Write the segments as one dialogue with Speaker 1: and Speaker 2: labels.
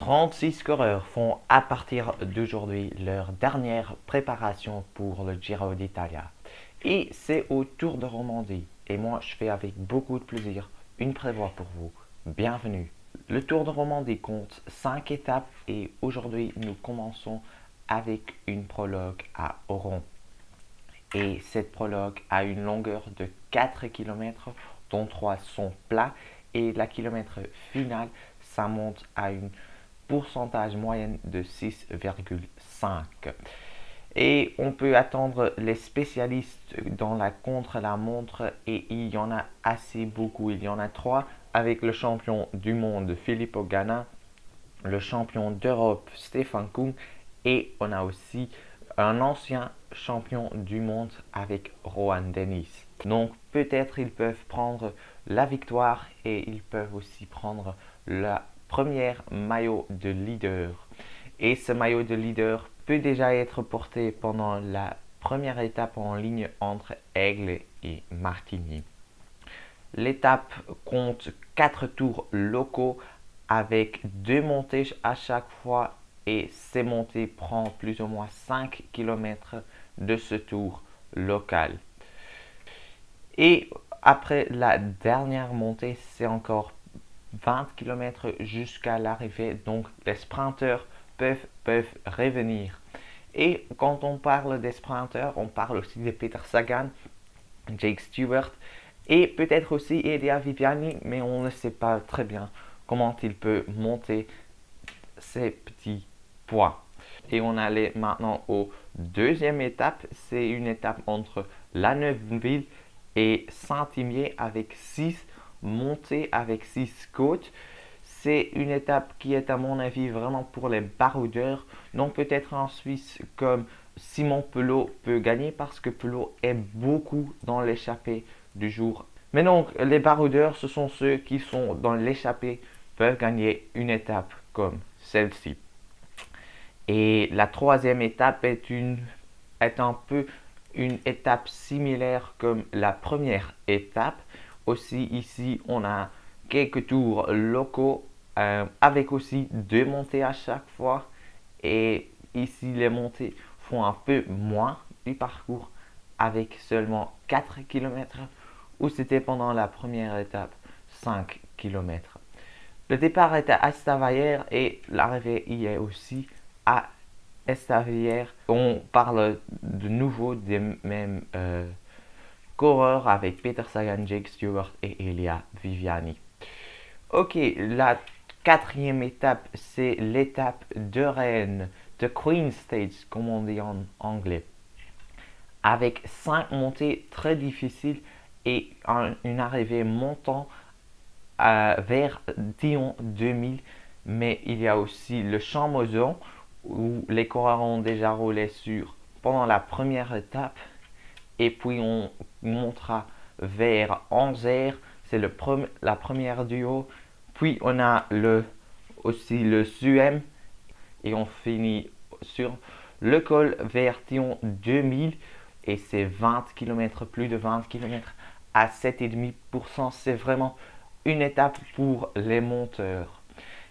Speaker 1: 36 coureurs font à partir d'aujourd'hui leur dernière préparation pour le Giro d'Italia. Et c'est au Tour de Romandie. Et moi, je fais avec beaucoup de plaisir une prévoie pour vous. Bienvenue. Le Tour de Romandie compte 5 étapes et aujourd'hui, nous commençons avec une prologue à Oron. Et cette prologue a une longueur de 4 km, dont 3 sont plats. Et la kilomètre finale, ça monte à une pourcentage moyenne de 6,5. Et on peut attendre les spécialistes dans la contre-la-montre et il y en a assez beaucoup. Il y en a 3 avec le champion du monde Filippo Ganna, le champion d'Europe Stefan Kung et on a aussi un ancien champion du monde avec Rohan Dennis. Donc peut-être ils peuvent prendre la victoire et ils peuvent aussi prendre la première maillot de leader. Et ce maillot de leader peut déjà être porté pendant la première étape en ligne entre Aigle et Martigny. L'étape compte 4 tours locaux avec 2 montées à chaque fois et ces montées prennent plus ou moins 5 km de ce tour local. Et après la dernière montée, c'est encore 20 km jusqu'à l'arrivée, donc les sprinteurs peuvent revenir. Et quand on parle des sprinteurs, on parle aussi de Peter Sagan, Jake Stewart et peut-être aussi Elia Viviani, mais on ne sait pas très bien comment il peut monter ces petits poids. Et on allait maintenant aux deuxième étape, c'est une étape entre La Neuveville et Saint-Imier avec 6 montées, avec 6 côtes. C'est une étape qui est à mon avis vraiment pour les baroudeurs. Donc peut-être en Suisse comme Simon Pelot peut gagner parce que Pelot est beaucoup dans l'échappée du jour. Mais donc les baroudeurs, ce sont ceux qui sont dans l'échappée, peuvent gagner une étape comme celle-ci. Et la troisième étape est un peu une étape similaire comme la première étape. Aussi ici, on a quelques tours locaux avec aussi 2 montées à chaque fois. Et ici, les montées font un peu moins du parcours avec seulement 4 km où c'était pendant la première étape 5 km. Le départ était à Estavayer et l'arrivée y est aussi à Estavayer. On parle de nouveau des mêmes coureurs avec Peter Sagan, Jake Stewart et Elia Viviani. Ok, la quatrième étape, c'est l'étape de Rennes, de Queen Stage, comme on dit en anglais, avec 5 montées très difficiles et une arrivée montant vers Dion 2000. Mais il y a aussi le Champ-Mozon où les coureurs ont déjà roulé sur pendant la première étape. Et puis on montera vers Anzer, c'est la première duo. Puis on a aussi le Suem et on finit sur le col vers Thion 2000 et c'est 20 km, plus de 20 km à 7,5%. C'est vraiment une étape pour les monteurs.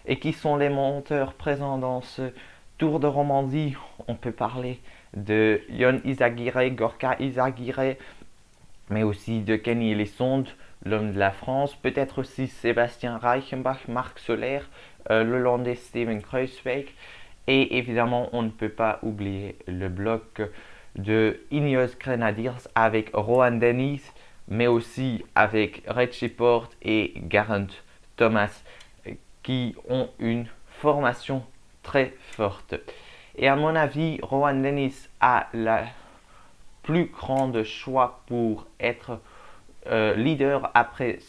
Speaker 1: Et qui sont les monteurs présents dans ce Tour de Romandie? On peut parler de Yon Izagirre, Gorka Izagirre, mais aussi de Kenny Elissonde, l'homme de la France, peut-être aussi Sébastien Reichenbach, Marc Soler, l'Hollandais Steven Kruijswijk, et évidemment on ne peut pas oublier le bloc de Ineos Grenadiers avec Rohan Dennis, mais aussi avec Richie Porte et Geraint Thomas qui ont une formation très forte. Et à mon avis, Rohan Dennis a la plus grande choix pour être leader après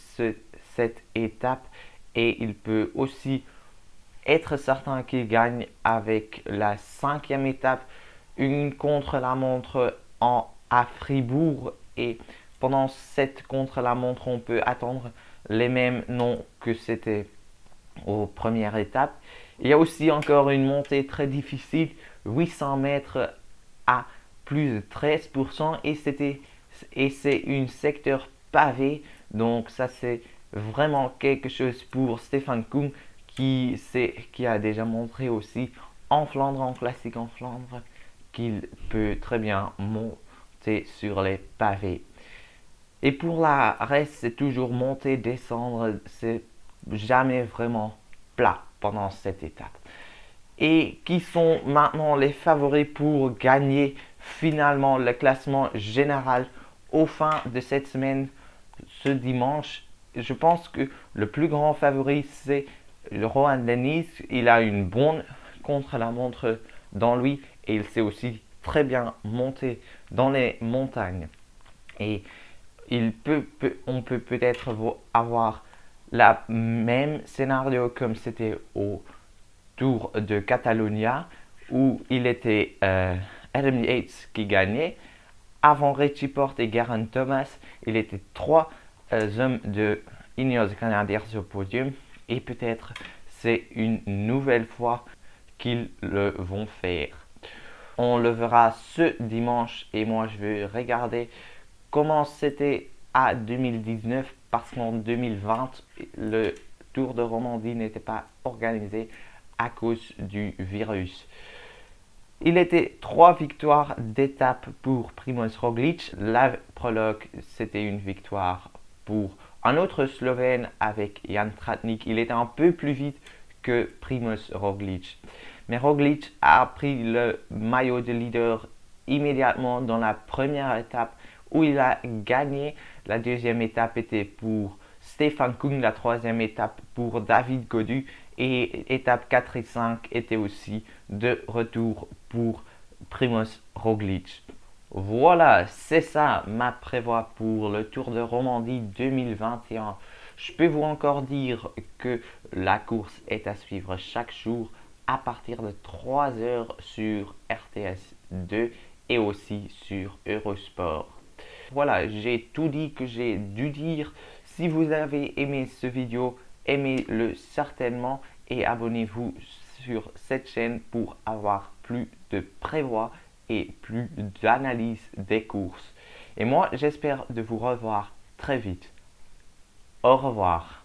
Speaker 1: cette étape et il peut aussi être certain qu'il gagne avec la 5e étape, une contre-la-montre à Fribourg et pendant cette contre-la-montre on peut attendre les mêmes noms que c'était aux premières étapes. Il y a aussi encore une montée très difficile, 800 mètres à plus de 13% et c'est un secteur pavé, donc ça c'est vraiment quelque chose pour Stefan Kung qui a déjà montré aussi en Flandre, en classique en Flandre, qu'il peut très bien monter sur les pavés. Et pour la reste, c'est toujours monter, descendre, c'est jamais vraiment plat pendant cette étape. Et qui sont maintenant les favoris pour gagner finalement le classement général au fin de cette semaine, ce dimanche? Je pense que le plus grand favori, c'est Rohan Dennis. Il a une bonne contre-la-montre dans lui et il sait aussi très bien monter dans les montagnes. Et on peut peut-être avoir le même scénario comme c'était au Tour de Catalonia où il était Adam Yates qui gagnait. Avant Richie Porte et Geraint Thomas, il était trois hommes de Ineos Grenadiers sur le podium et peut-être c'est une nouvelle fois qu'ils le vont faire. On le verra ce dimanche et moi je vais regarder comment c'était à 2019 parce qu'en 2020 le Tour de Romandie n'était pas organisé à cause du virus. Il était 3 victoires d'étape pour Primož Roglič. La prologue, c'était une victoire pour un autre Slovène avec Jan Tratnik. Il était un peu plus vite que Primož Roglič. Mais Roglič a pris le maillot de leader immédiatement dans la première étape où il a gagné. La deuxième étape était pour Stefan Kung, la troisième étape pour David Gaudu et étape 4 et 5 étaient aussi de retour pour Primož Roglič. Voilà, c'est ça ma prévoix pour le Tour de Romandie 2021. Je peux vous encore dire que la course est à suivre chaque jour à partir de 3 heures sur RTS 2 et aussi sur Eurosport. Voilà, j'ai tout dit que j'ai dû dire. Si vous avez aimé ce vidéo, aimez-le certainement et abonnez-vous sur cette chaîne pour avoir plus de prévoix et plus d'analyse des courses. Et moi, j'espère de vous revoir très vite. Au revoir.